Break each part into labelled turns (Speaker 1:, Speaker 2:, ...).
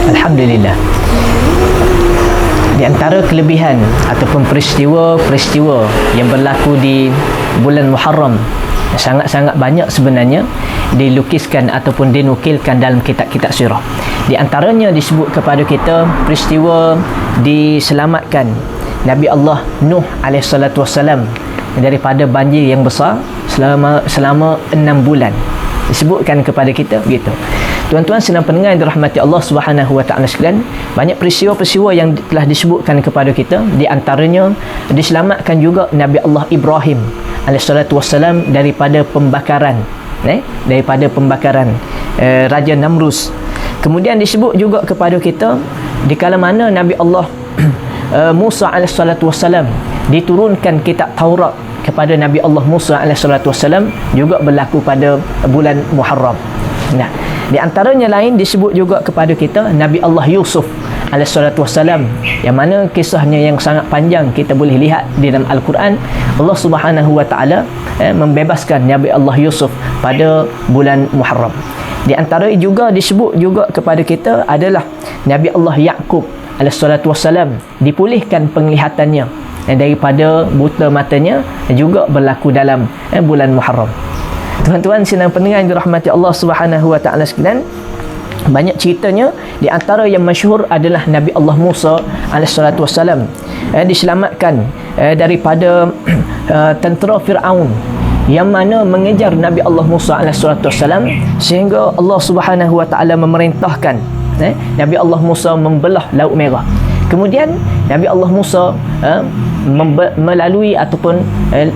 Speaker 1: Alhamdulillah. Di antara kelebihan ataupun peristiwa-peristiwa yang berlaku di bulan Muharram sangat-sangat banyak sebenarnya dilukiskan ataupun dinukilkan dalam kitab-kitab sirah. Di antaranya disebut kepada kita peristiwa diselamatkan Nabi Allah Nuh alaihissalatu wassalam daripada banjir yang besar selama 6 bulan. Disebutkan kepada kita begitu. Tuan-tuan sedang pendengar yang dirahmati Allah Subhanahu wa taala sekalian, banyak peristiwa-peristiwa yang telah disebutkan kepada kita. Di antaranya diselamatkan juga Nabi Allah Ibrahim alaihissalatu wassalam daripada pembakaran Raja Namrus. Kemudian disebut juga kepada kita di kala mana Nabi Allah Musa alaihissalatu wassalam diturunkan kitab Taurat kepada Nabi Allah Musa alaihissalatu wassalam, juga berlaku pada bulan Muharram. Nah, di antaranya lain disebut juga kepada kita Nabi Allah Yusuf alaihissalatu wassalam, yang mana kisahnya yang sangat panjang kita boleh lihat di dalam Al-Quran. Allah Subhanahu wa taala membebaskan Nabi Allah Yusuf pada bulan Muharram. Di antara juga disebut juga kepada kita adalah Nabi Allah Yaqub alaihissalatu wassalam dipulihkan penglihatannya daripada buta matanya, juga berlaku dalam bulan Muharram. Tuan-tuan sedang pendengar yang dirahmati Allah Subhanahu wa taala sekalian, banyak ceritanya. Di antara yang masyhur adalah Nabi Allah Musa alaihissalatu wassalam diselamatkan daripada tentera Firaun yang mana mengejar Nabi Allah Musa alaihissalatu wassalam, sehingga Allah Subhanahu wa taala memerintahkan Nabi Allah Musa membelah Laut Merah. Kemudian Nabi Allah Musa melalui ataupun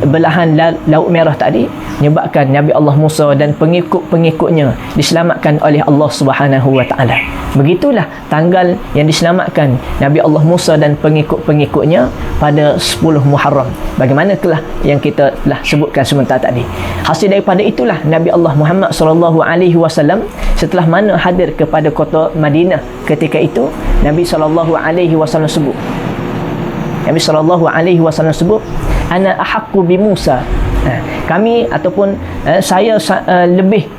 Speaker 1: belahan Laut Merah tadi, menyebabkan Nabi Allah Musa dan pengikut-pengikutnya diselamatkan oleh Allah Subhanahu wa taala. Begitulah tanggal yang diselamatkan Nabi Allah Musa dan pengikut-pengikutnya pada 10 Muharram, bagaimanakah yang kita telah sebutkan sebentar tadi. Hasil daripada itulah Nabi Allah Muhammad sallallahu alaihi wasallam setelah mana hadir kepada kota Madinah ketika itu, Nabi sallallahu alaihi wasallam sebut, ana ahaqqu bi Musa, kami ataupun saya lebih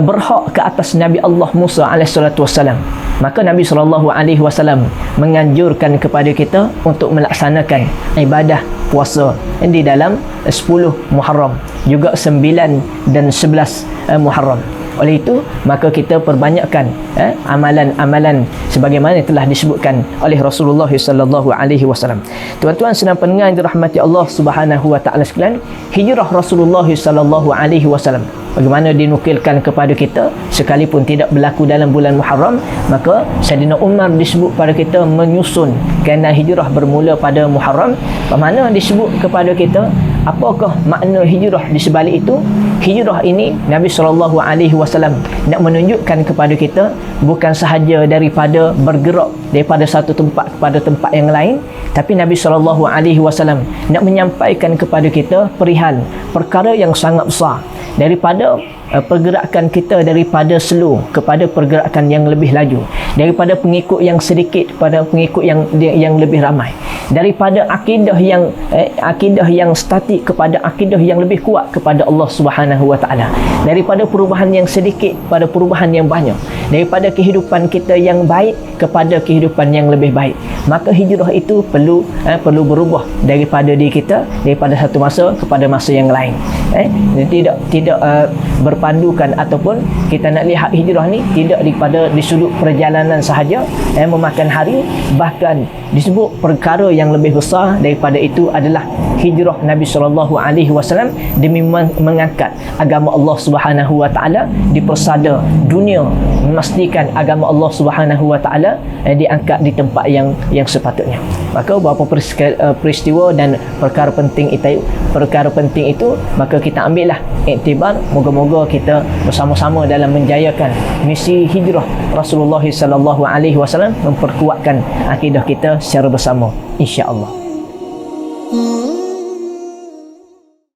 Speaker 1: berhak ke atas Nabi Allah Musa alaihissalatu wassalam. Maka Nabi sallallahu alaihi wasallam menganjurkan kepada kita untuk melaksanakan ibadah puasa di dalam 10 Muharram, juga 9 dan 11 Muharram. Oleh itu, maka kita perbanyakkan amalan-amalan sebagaimana telah disebutkan oleh Rasulullah sallallahu alaihi wasallam. Tuan-tuan sedang pendengar yang dirahmati Allah Subhanahu wa taala sekalian, hijrah Rasulullah sallallahu alaihi wasallam bagaimana dinukilkan kepada kita, sekalipun tidak berlaku dalam bulan Muharram, maka Saidina Umar disebut pada kita menyusun kerana hijrah bermula pada Muharram. Bagaimana disebut kepada kita apakah makna hijrah di sebalik itu? Hijrah ini Nabi sallallahu alaihi wasallam nak menunjukkan kepada kita bukan sahaja daripada bergerak daripada satu tempat kepada tempat yang lain, tapi Nabi sallallahu alaihi wasallam nak menyampaikan kepada kita perihal perkara yang sangat besar, daripada pergerakan kita daripada slow kepada pergerakan yang lebih laju, daripada pengikut yang sedikit kepada pengikut yang lebih ramai, daripada akidah yang statik kepada akidah yang lebih kuat kepada Allah Subhanahu wa taala, daripada perubahan yang sedikit pada perubahan yang banyak, daripada kehidupan kita yang baik kepada kehidupan yang lebih baik. Maka hijrah itu perlu berubah daripada diri kita, daripada satu masa kepada masa yang lain. Tidak berpandukan ataupun kita nak lihat hijrah ni tidak daripada di sudut perjalanan sahaja memakan hari, bahkan disebut perkara yang lebih besar daripada itu adalah hijrah Nabi sallallahu alaihi wasallam demi mengangkat agama Allah Subhanahu wa taala di persada dunia, memastikan agama Allah Subhanahu wa taala diangkat di tempat yang sepatutnya. Maka beberapa peristiwa dan perkara penting itu maka kita ambillah iktibar, moga-moga kita bersama-sama dalam menjayakan misi hijrah Rasulullah sallallahu alaihi wasallam, memperkuatkan akidah kita secara bersama, insya-Allah.